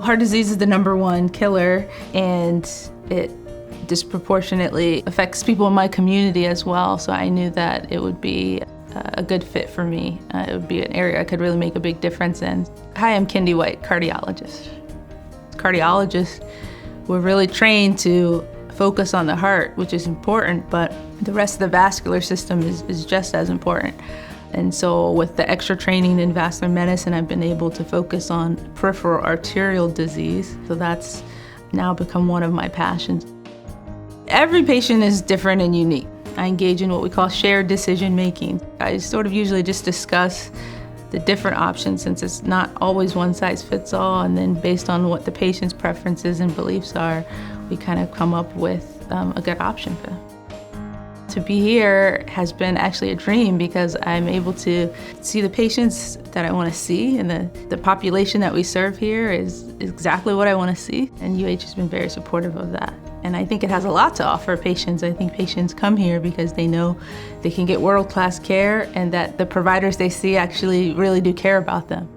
Heart disease is the #1 killer, and it disproportionately affects people in my community as well, so I knew that it would be a good fit for me. It would be an area I could really make a big difference in. Hi, I'm Khendi White, cardiologist. Cardiologists were really trained to focus on the heart, which is important, but the rest of the vascular system is just as important. And so with the extra training in vascular medicine, I've been able to focus on peripheral arterial disease. So that's now become one of my passions. Every patient is different and unique. I engage in what we call shared decision making. I sort of usually just discuss the different options, since it's not always one size fits all, and then based on what the patient's preferences and beliefs are, we kind of come up with a good option for them. To be here has been actually a dream, because I'm able to see the patients that I want to see, and the population that we serve here is exactly what I want to see, and UH has been very supportive of that. And I think it has a lot to offer patients. I think patients come here because they know they can get world-class care, and that the providers they see actually really do care about them.